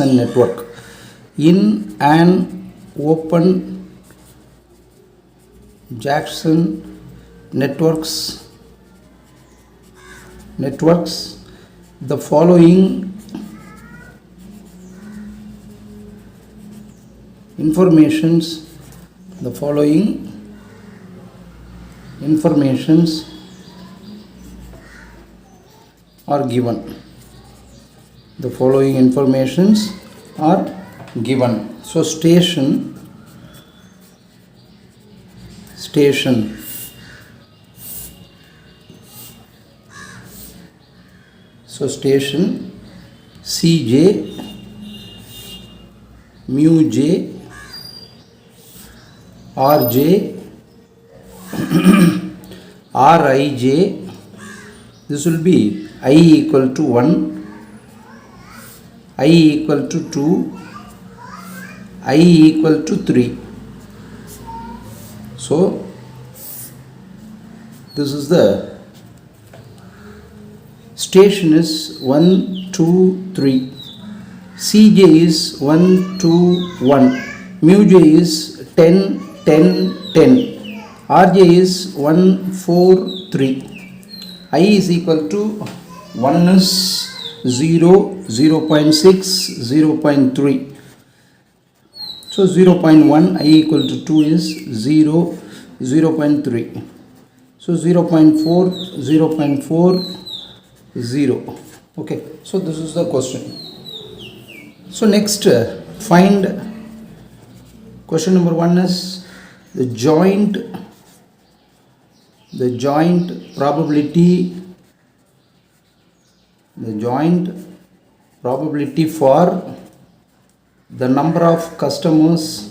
network. In an open Jackson networks, the following informations are given. The following informations are given. So station CJ, mu J, RJ, Rij. This will be I equal to 1, I equal to 2, I equal to 3. So this is the station is 1, 2, 3. Cj is 1, 2, 1. Mu j is 10, 10, 10. Rj is 1, 4, 3. I is equal to 1 is 0, 0.6, 0.3. So 0.1, I equal to 2 is 0, 0.3. So 0.4, 0.4, 0. Okay, so this is the question. So next, find question number 1 is the joint probability for the number of customers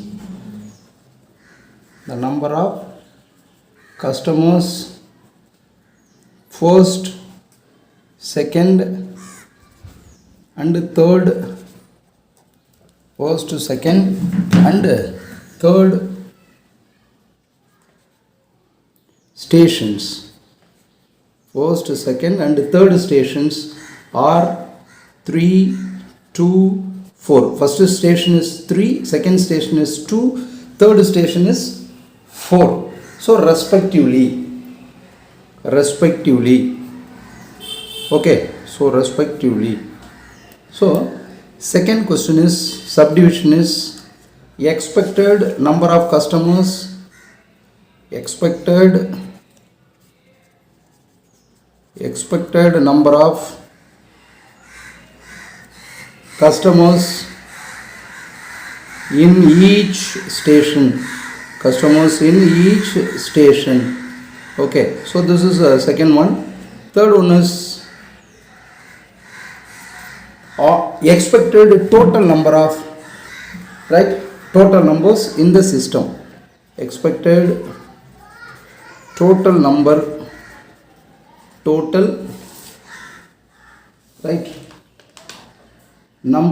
first, second and third stations. First, second and third stations are 3, 2, 4. First station is 3, second station is 2, third station is 4. So respectively. Okay, so respectively. So second question is subdivision is expected number of customers in each station. Okay, so this is the second one. Third one is expected total number of total numbers in the system. Expected total number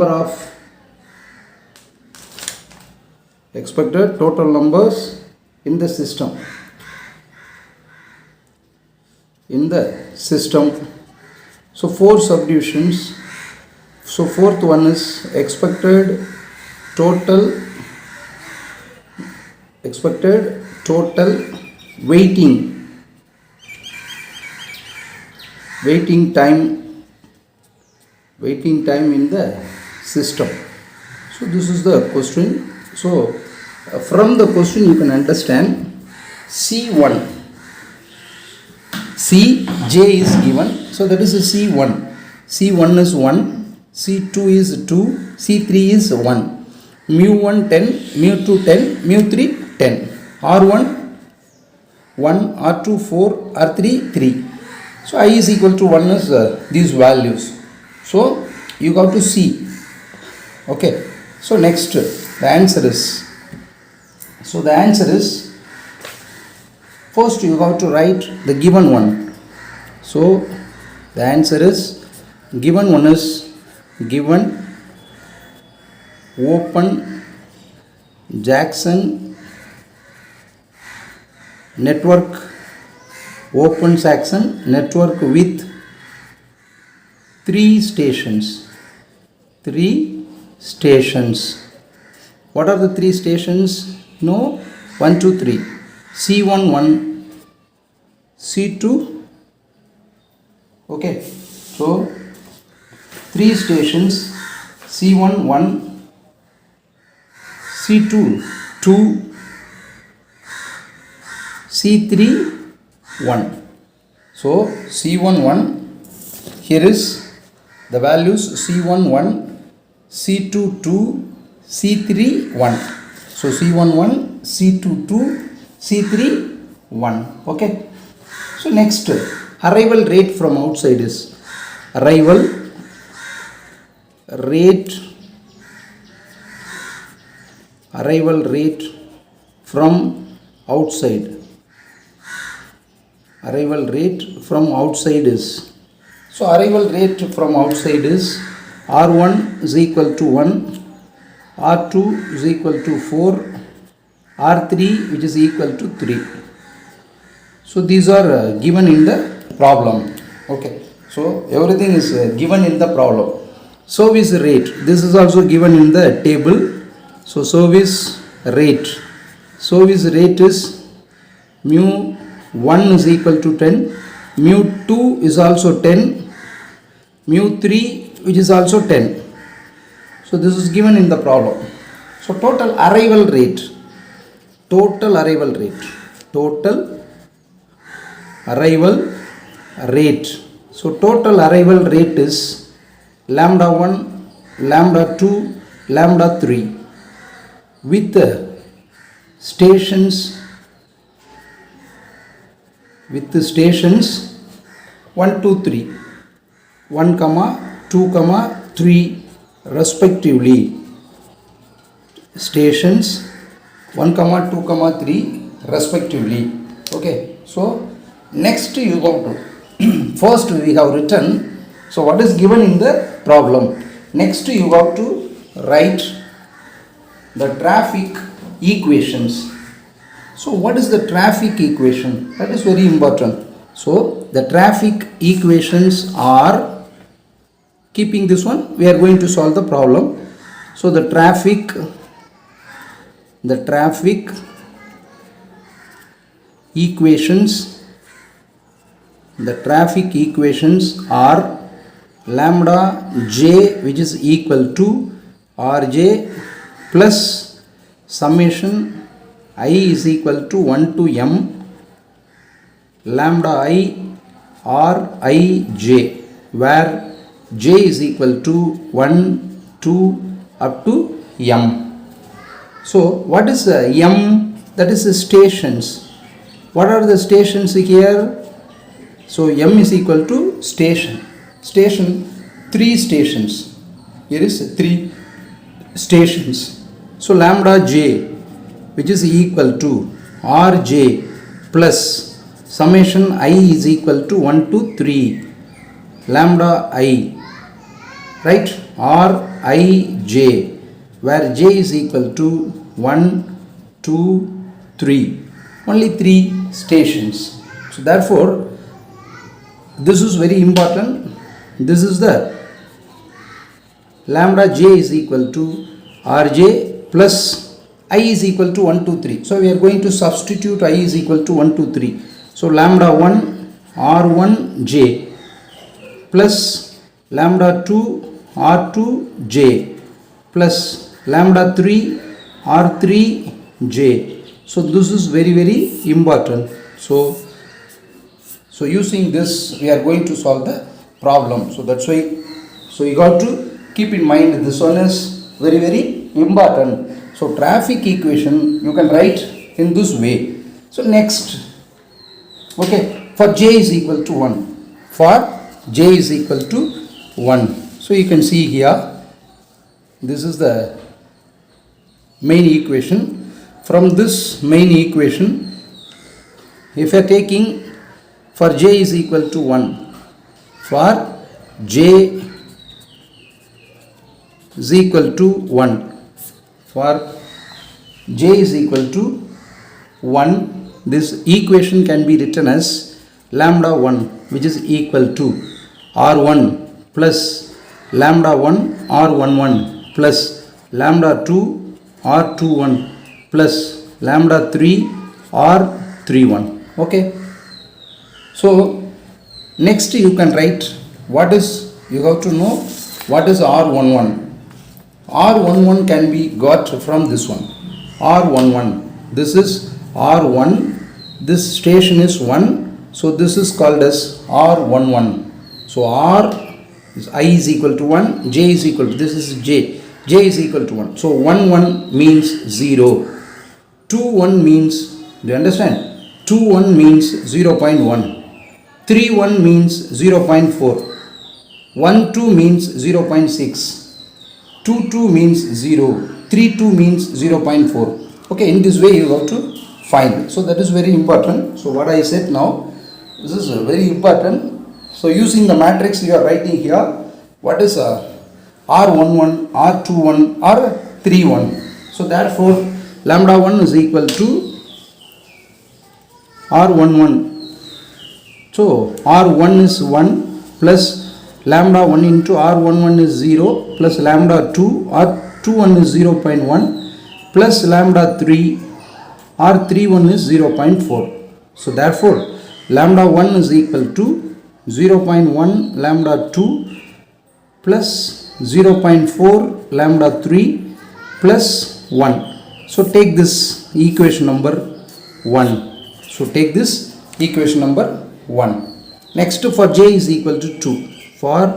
of expected total numbers in the system. So 4 subdivisions. So fourth one is expected total waiting time in the system. So this is the question. So from the question you can understand C1, Cj is given. So that is a C1. C1 is 1, C2 is 2, C3 is 1. Mu1 10, mu2 10, mu3 10. R1 1, R2 4, R3 3. So I is equal to 1 is these values. So you got to see. Okay. So next the answer is. So the answer is, first you have to write the given one. So the answer is, given one is given open Jackson network with 3 stations. stations. What are the 3 stations? No, 1, 2, 3. C1 1, C2. Okay, so 3 stations. C1 1, C2 2, C3 1. So C1 1, here is the values C1 1, C2 2, C3 1. So C1 1, C2 2, C3 1. Okay. So next, arrival rate from outside is arrival rate from outside. Arrival rate from outside is, so arrival rate from outside is R1 is equal to 1, R2 is equal to 4, R3 which is equal to 3. So these are given in the problem. Okay, so everything is given in the problem. Service rate, this is also given in the table. So service rate is mu 1 is equal to 10, mu 2 is also 10, mu 3 which is also 10. So this is given in the problem. So total arrival rate. So total arrival rate is lambda 1, lambda 2, lambda 3 with the stations 1, 2, 3, 1, 2, 3 respectively. Stations 1, 2, 3 respectively. Okay, so next you go to first we have written, so what is given in the problem. Next you have to write the traffic equations. So what is the traffic equation? That is very important. So the traffic equations are, keeping this one, we are going to solve the problem. So the traffic equations are lambda j which is equal to rj plus summation I is equal to 1 to m lambda I r I j, where j is equal to 1, 2 up to m. So what is m? That is the stations. What are the stations here? So m is equal to station. 3 stations. Here is 3 stations. So lambda j which is equal to rj plus summation I is equal to 1 to 3 lambda I, right, rij, where j is equal to 1, 2, 3, only 3 stations. So therefore this is very important. This is the lambda j is equal to rj plus I is equal to 1, 2, 3. So we are going to substitute I is equal to 1, 2, 3. So lambda 1 r1j plus lambda 2 r2j plus lambda 3 r3j. So this is very, very important. So using this we are going to solve the problem. So that's why, so you got to keep in mind this one is very, very important. So traffic equation you can write in this way. So next, okay, for j is equal to 1. For j is equal to 1. So you can see here, this is the main equation. From this main equation, if you are taking for j is equal to 1, for j is equal to 1, for j is equal to 1, this equation can be written as lambda 1 which is equal to r1 plus lambda 1 r11 plus lambda 2 r21 plus lambda 3 r31. Okay, so next you can write what is, you have to know what is r11. r11 can be got from this one, r11, this is r1, this station is 1, so this is called as r11. So r is I is equal to 1, j is equal to, this is j is equal to 1. So 1 1 means 0, 2 1 means, do you understand, 2 1 means 0.1, 3 1 means 0.4, 1 2 means 0.6, 2 2 means 0, 3 2 means 0.4. Okay, in this way you have to find. So that is very important. So what I said now, this is very important. So using the matrix you are writing here, what is r11, r21, r31. So therefore lambda 1 is equal to r11. So r1 is 1 plus lambda 1 into r11 is 0 plus lambda 2 r21 is 0.1 plus lambda 3 r31 is 0.4. So therefore lambda 1 is equal to 0.1 lambda 2 plus 0.4 lambda 3 plus 1. So take this equation number 1. So take this equation number 1. Next, for j is equal to 2. For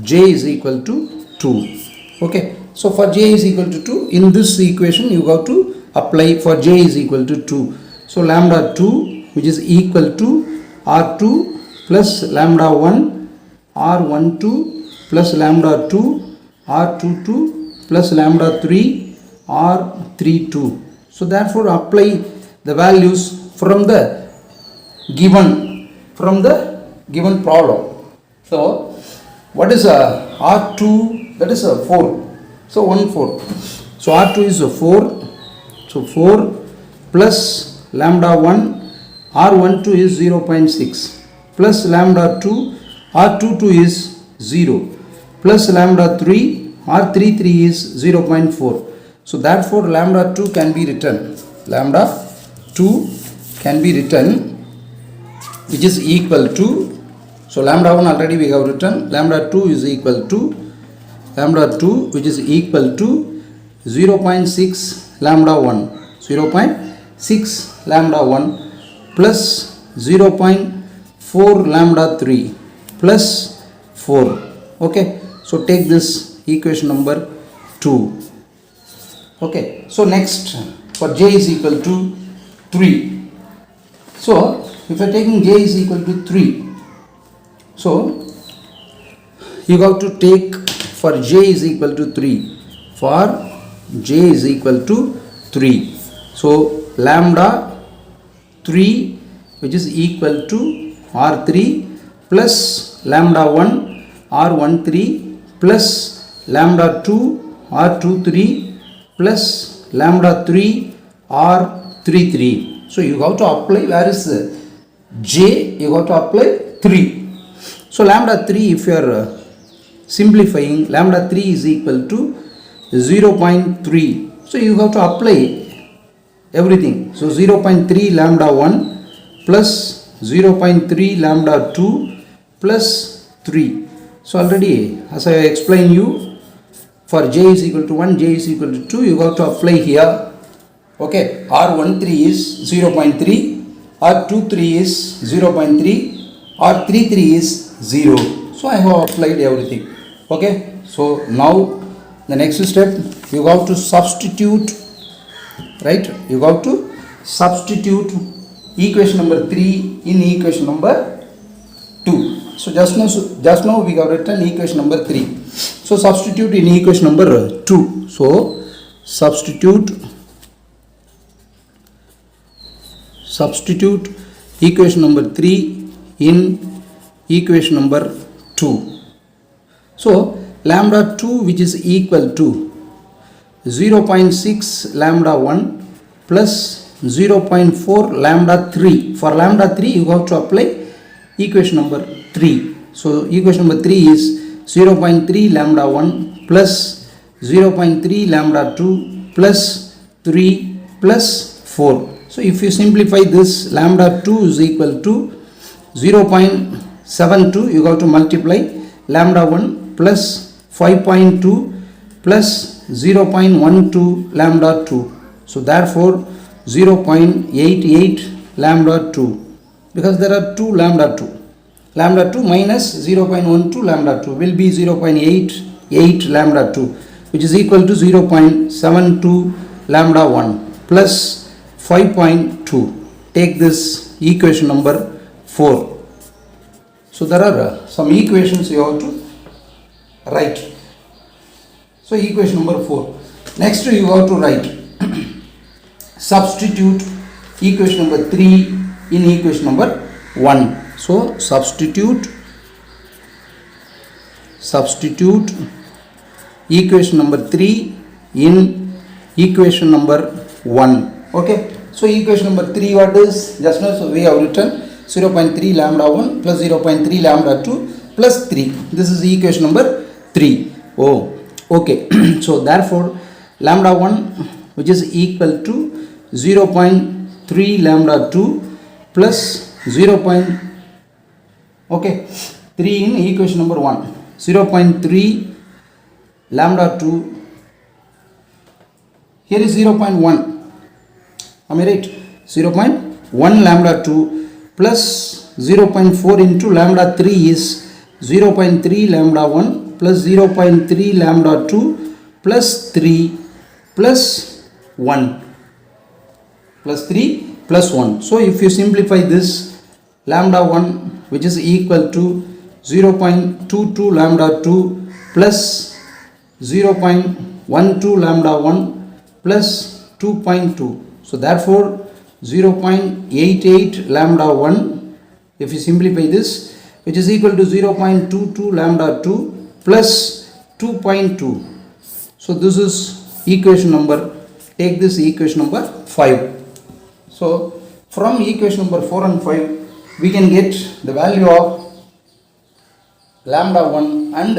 j is equal to 2. Okay. So for j is equal to 2, in this equation you have to apply for j is equal to 2. So lambda 2 which is equal to r2 plus lambda 1 r12 plus lambda 2 r22 plus lambda 3 r32. So therefore apply the values from the given problem. So what is r2, that is 4. So 1 4. So r2 is 4. So 4 plus lambda 1 r12 is 0.6 plus lambda 2 r22 is 0 plus lambda 3 r33 is 0.4. So therefore lambda 2 can be written, lambda 2 can be written which is equal to, so lambda 1 already we have written, lambda 2 is equal to, lambda 2 which is equal to 0.6 lambda 1, 0.6 lambda 1 plus 0.4 lambda 3 plus 4. Okay, so take this equation number 2. Okay, so next for j is equal to 3. So if you are taking j is equal to 3, so you have to take for j is equal to 3, for j is equal to 3. So lambda 3 which is equal to r3 plus lambda 1 r13 plus lambda 2 r23 plus lambda 3 r33. So you have to apply, where is j, you have to apply 3. So lambda 3, if you are simplifying, lambda 3 is equal to 0.3. So you have to apply everything. So 0.3 lambda 1 plus 0.3 lambda 2 plus 3. So already as I explained you, for j is equal to 1, j is equal to 2, you have to apply here. Okay, r13 is 0.3, r23 is 0.3, r33 is 0. So I have applied everything. Okay, so now the next step, you have to substitute, right? You have to substitute equation number 3 in equation number 2. So just now we have written equation number 3. So substitute in equation number 2. So substitute equation number 3 in equation number 2. So lambda 2 which is equal to 0.6 lambda 1 plus 0.4 lambda 3. For lambda 3 you have to apply equation number 3. So equation number 3 is 0.3 lambda 1 plus 0.3 lambda 2 plus 3 plus 4. So if you simplify this, lambda 2 is equal to 0.72, you have to multiply lambda 1 plus 5.2 plus 0.12 lambda 2. So therefore 0.88 lambda 2, because there are 2 lambda 2. Lambda 2 minus 0.12 lambda 2 will be 0.88 lambda 2, which is equal to 0.72 lambda 1 plus 5.2. Take this equation number 4. So there are some equations you have to write. So equation number 4. Next you have to write substitute equation number 3 in equation number 1. So substitute equation number 3 in equation number 1. Okay. So equation number 3 what is? Just now so we have written 0.3 lambda 1 plus 0.3 lambda 2 plus 3. This is equation number 3. Oh, okay. So therefore lambda 1 which is equal to 0.3 lambda 2 plus 0. Okay, 3 in equation number 1. 0.3 lambda 2. Here is 0.1. Am I right? 0.1 lambda 2 plus 0.4 into lambda 3 is 0.3 lambda 1 plus 0.3 lambda 2 plus 3 plus 1 plus 3 plus 1. So if you simplify this, lambda 1 which is equal to 0.22 lambda 2 plus 0.12 lambda 1 plus 2.2. So therefore 0.88 lambda 1, if you simplify this, which is equal to 0.22 lambda 2 plus 2.2. So this is equation number, take this equation number 5. So from equation number 4 and 5 we can get the value of lambda 1 and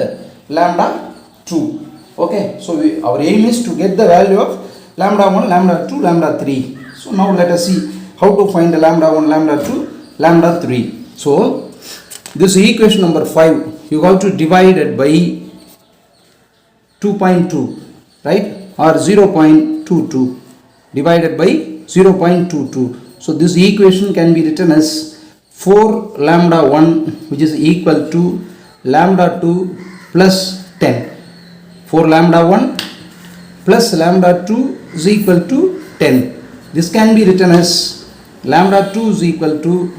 lambda 2. Okay, so our aim is to get the value of lambda 1, lambda 2, lambda 3. So now let us see how to find the lambda 1, lambda 2, lambda 3. So this equation number 5 you have to divide it by 2.2, right, or 0.22 divided by 0.22. So this equation can be written as 4 lambda 1 which is equal to lambda 2 plus 10. 4 lambda 1 plus lambda 2 is equal to 10. This can be written as lambda 2 is equal to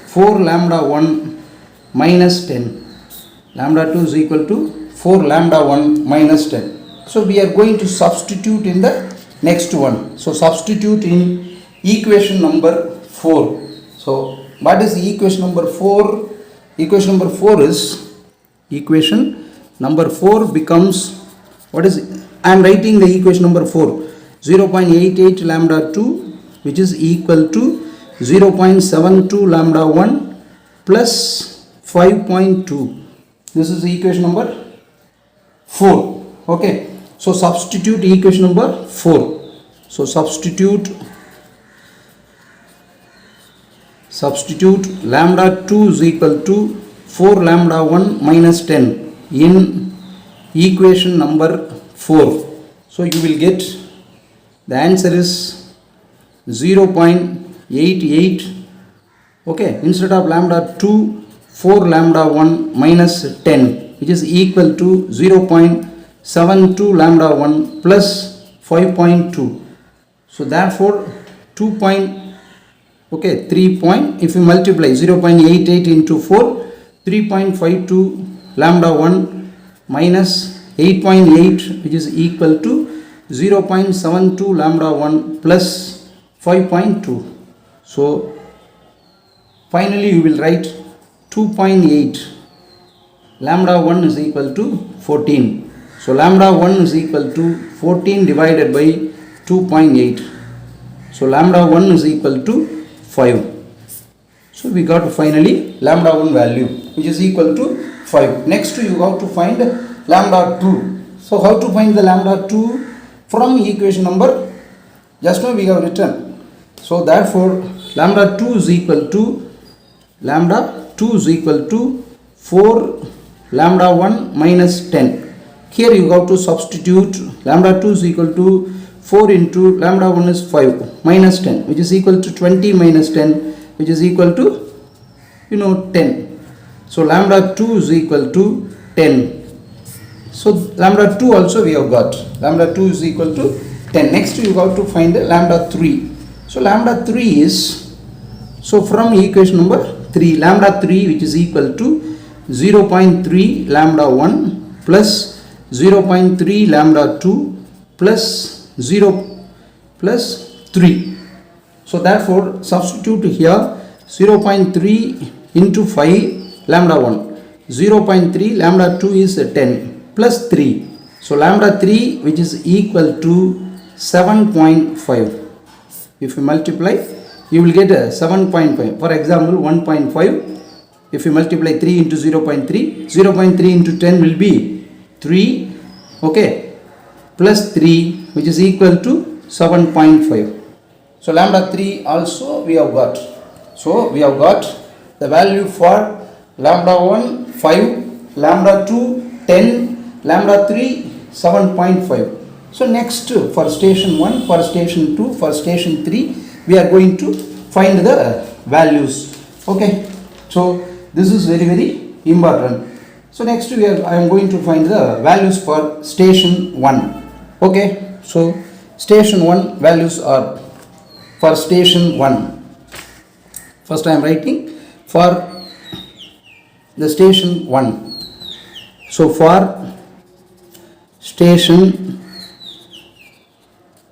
4 lambda 1 minus 10. Lambda 2 is equal to 4 lambda 1 minus 10. So we are going to substitute in the next one. So substitute in equation number 4. So what is the equation number 4? Equation number 4 is, equation number 4 becomes, what is it? I am writing the equation number 4, 0.88 lambda 2 which is equal to 0.72 lambda 1 plus 5.2. This is equation number 4. Okay, so substitute equation number 4. So substitute lambda 2 is equal to 4 lambda 1 minus 10 in equation number 4. So you will get the answer is 0.88. Okay, instead of lambda 2, 4 lambda 1 minus 10 which is equal to 0.72 lambda 1 plus 5.2. So therefore 3 point, if you multiply 0.88 into 4, 3.52 lambda 1 minus 8.8 which is equal to 0.72 lambda 1 plus 5.2. So finally you will write 2.8. Lambda 1 is equal to 14. So lambda 1 is equal to 14 divided by 2.8. So lambda 1 is equal to 5. So we got finally lambda 1 value which is equal to 5. Next you have to find lambda 2. So how to find the lambda 2 from equation number? Just now we have written. So therefore lambda 2 is equal to 4 lambda 1 minus 10. Here you have to substitute lambda 2 is equal to 4 into lambda 1 is 5 minus 10, which is equal to 20 minus 10, which is equal to 10. So lambda 2 is equal to 10. So lambda 2 also we have got. Lambda 2 is equal to 10. Next you have to find the lambda 3. So lambda 3 is, so from equation number 3, lambda 3 which is equal to 0.3 lambda 1 plus 0.3 lambda 2 plus 0 plus 3. So therefore substitute here 0.3 into 5 lambda 1. 0.3 lambda 2 is 10 plus 3. So lambda 3 which is equal to 7.5. If you multiply, you will get a 7.5. For example, 1.5. If you multiply 3 into 0.3, 0.3 into 10 will be 3. Okay. Plus 3, which is equal to 7.5. So lambda 3 also we have got. So we have got the value for lambda 1 5, lambda 2 10, lambda 3 7.5. So next for station 1, for station 2, for station 3 we are going to find the values. Okay. So this is very important. So next I am going to find the values for station 1. Okay. So station 1 values are for station 1. First I am writing for the station 1. So for station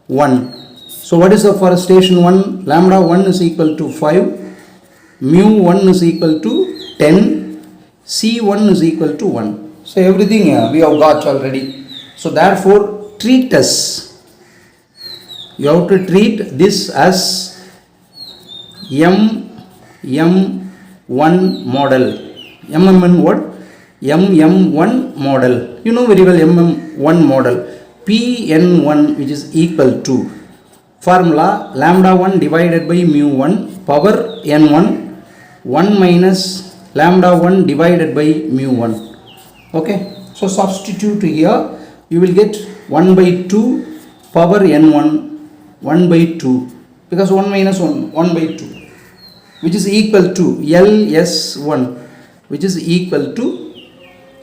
1. So what is the for station 1? Lambda 1 is equal to 5. Mu 1 is equal to 10. C1 is equal to 1. So everything we have got already. So therefore treat us. You have to treat this as MM1 model. MM1 what? MM1 model. You know very well MM1 model. PN1 which is equal to formula lambda 1 divided by mu 1 power n1 1 minus lambda 1 divided by mu 1. Okay. So substitute here. You will get 1 by 2 power n1 1 by 2 because 1 minus 1 1 by 2 which is equal to LS1 which is equal to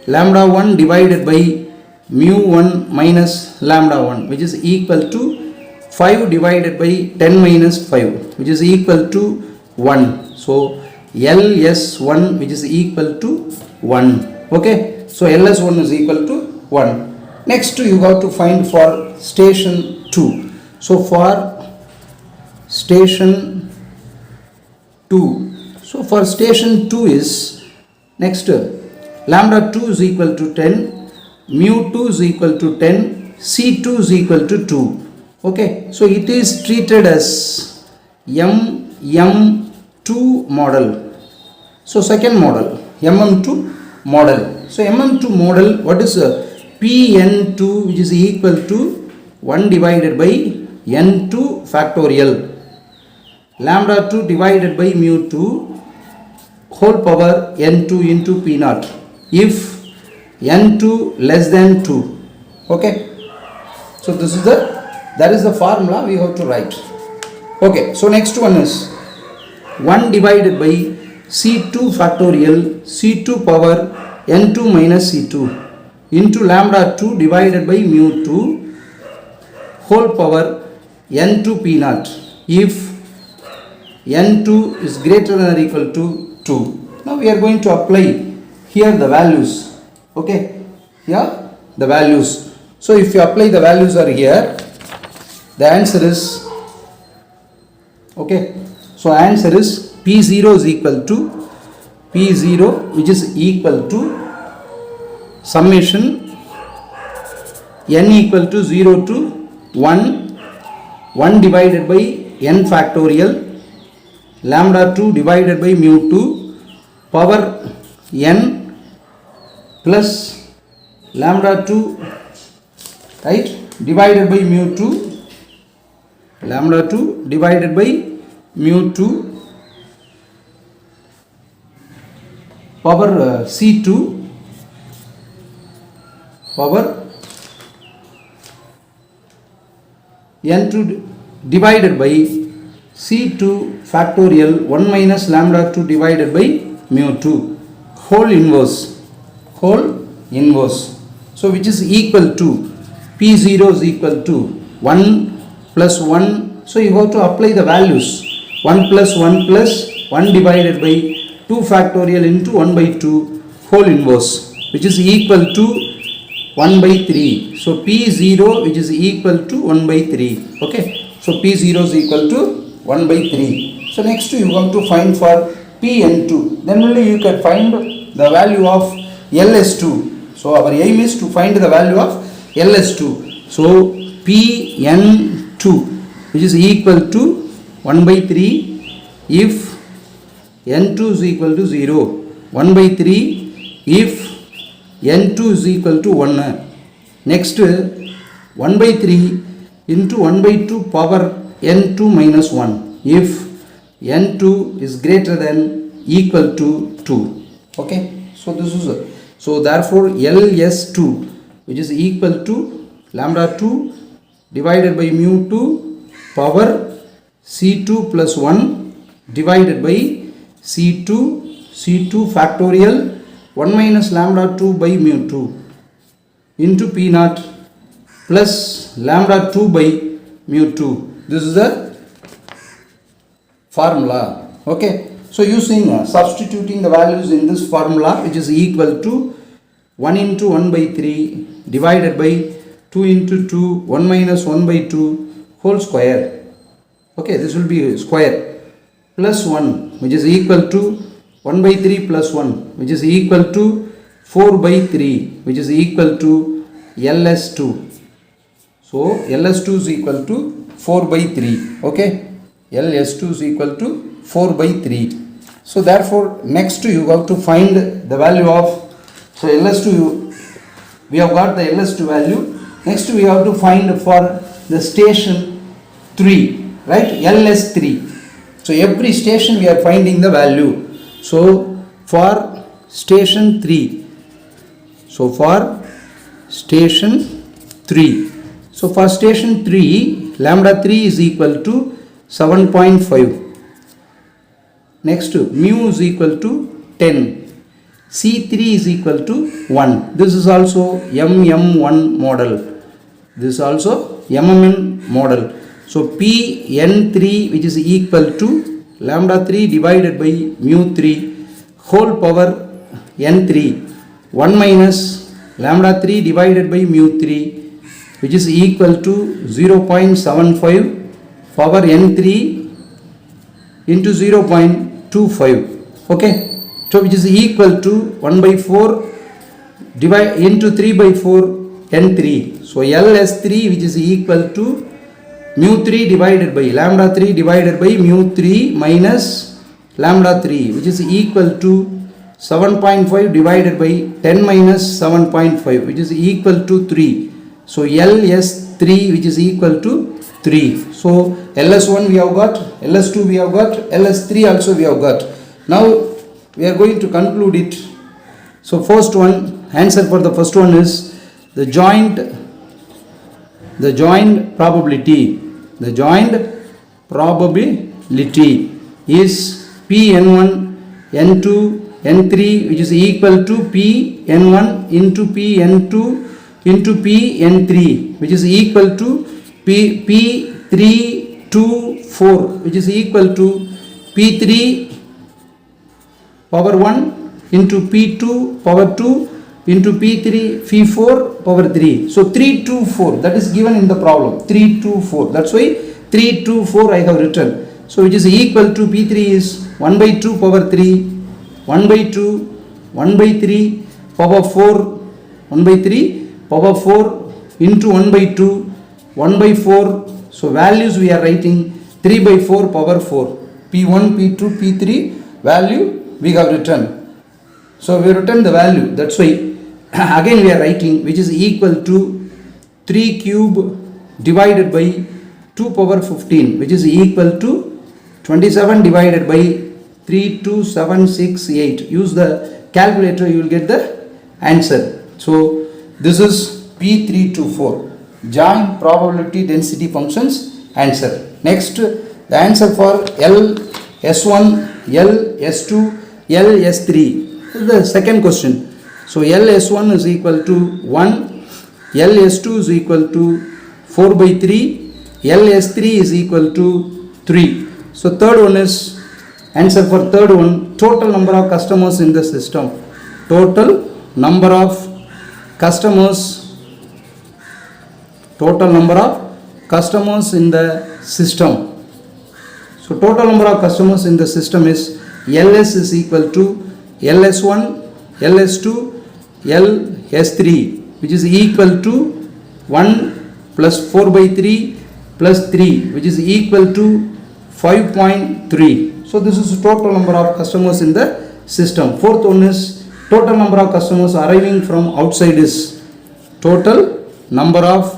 lambda 1 divided by mu 1 minus lambda 1 which is equal to 5 divided by 10 minus 5 which is equal to 1. So LS1 which is equal to 1. Okay. So LS1 is equal to 1. Next you have to find for station 2. So for station 2. So for station 2 is next lambda 2 is equal to 10, mu 2 is equal to 10, C2 is equal to 2. Okay. So it is treated as MM2 model. So second model MM2 model. So MM2 model, what is PN2 which is equal to 1 divided by N2 factorial. Lambda 2 divided by mu 2 whole power N2 into P naught if N2 less than 2. Okay. So this is that is the formula we have to write. Okay. So next one is 1 divided by C2 factorial C2 power N2 minus C2 into lambda 2 divided by mu 2 whole power N2 P naught if N2 is greater than or equal to 2. Now we are going to apply here the values. Okay. Here the values. So if you apply the values are here, the answer is okay. So answer is P0 is equal to P0 which is equal to summation n equal to 0 to 1 divided by n factorial lambda 2 divided by mu 2 power n plus lambda 2 right, divided by mu 2, lambda 2 divided by mu 2 power C2 power n2 divided by C2 factorial 1 minus lambda 2 divided by mu 2 whole inverse. So which is equal to P0 is equal to 1 plus 1. So you have to apply the values. 1 plus 1 plus 1 divided by 2 factorial into 1 by 2 whole inverse, which is equal to 1 by 3. So P0 which is equal to 1 by 3. Okay. So P0 is equal to 1 by 3. So next you have to find for Pn2. Then only you can find the value of LS2. So our aim is to find the value of LS2. So Pn2 which is equal to 1 by 3 if n2 is equal to 0. 1 by 3 if n2 is equal to 1. Next 1 by 3 into 1 by 2 power n2 minus 1 if n2 is greater than equal to 2. Okay. So this is so therefore LS2 which is equal to lambda 2 divided by mu 2 power C2 plus 1 divided by C2 factorial 1 minus lambda 2 by mu 2 into P naught plus lambda 2 by mu 2. This is the formula. Okay. So using substituting the values in this formula, which is equal to 1 into 1 by 3 divided by 2 into 2 1 minus 1 by 2 whole square. Okay, this will be square plus 1 which is equal to 1 by 3 plus 1 which is equal to 4 by 3 which is equal to LS2. So LS2 is equal to 4 by 3. Okay, LS2 is equal to 4 by 3. So therefore next you have to find the value of, so LS2 we have got the LS2 value. Next we have to find for the station 3, right, LS3. So every station we are finding the value. So for station 3, so for station 3, so for station 3 lambda 3 is equal to 7.5. Next mu is equal to 10. C3 is equal to 1. This is also MM1 model. This is also MMN model. So Pn3 which is equal to lambda 3 divided by mu 3 whole power n3 1 minus lambda 3 divided by mu 3 which is equal to 0.75 power n3 into 0.25. Okay. So which is equal to 1 by 4 divide into 3 by 4 n3. So LS3 which is equal to mu 3 divided by lambda 3 divided by mu 3 minus lambda 3 which is equal to 7.5 divided by 10 minus 7.5 which is equal to 3. So LS3 which is equal to 3. So LS1 we have got, LS2 we have got, LS3 also we have got. Now we are going to conclude it. So first one, answer for the first one is the joint probability. The joint probability is Pn1 n2 n3 which is equal to Pn1 into Pn2 into Pn3 which is equal to P324 which is equal to P3 power 1 into P2 power 2 into P3 P4 power 3. So 324 that is given in the problem. 324. That's why 324 I have written. So which is equal to P3 is 1 by 2 power 3, 1 by 2, 1 by 3 power 4, 1 by 3 power 4 into 1 by 2, 1 by 4. So values we are writing 3 by 4 power 4. P1, P2, P3 value we have written. So we have written the value. That's why again we are writing which is equal to 3 cube divided by 2 power 15, which is equal to 27 divided by 32768. Use the calculator, you will get the answer. So this is P324, joint probability density functions answer. Next, the answer for LS1, LS2, LS3 is the second question. So LS1 is equal to 1, LS2 is equal to 4 by 3, LS3 is equal to 3. So third one is, answer for third one, total number of customers in the system. Total number of customers in the system. So total number of customers in the system is LS is equal to LS1, LS2, LS3, which is equal to 1 plus 4 by 3 plus 3, which is equal to 5.3. So this is total number of customers in the system. Fourth one is total number of customers arriving from outside is total number of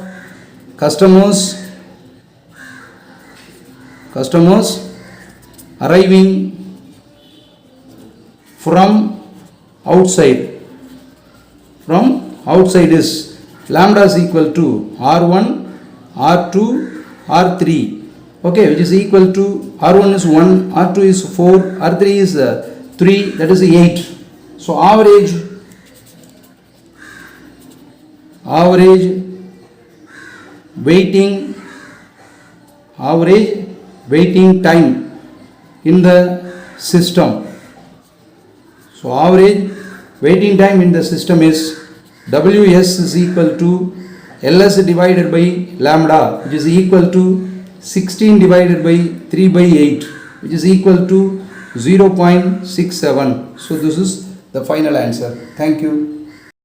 customers arriving from outside is lambda is equal to R1, R2, R3. Okay, which is equal to R1 is 1, R2 is 4, R3 is 3, that is 8. So average waiting time in the system. So average waiting time in the system is WS is equal to LS divided by lambda, which is equal to 16 divided by 3 by 8, which is equal to 0.67. So this is the final answer. Thank you.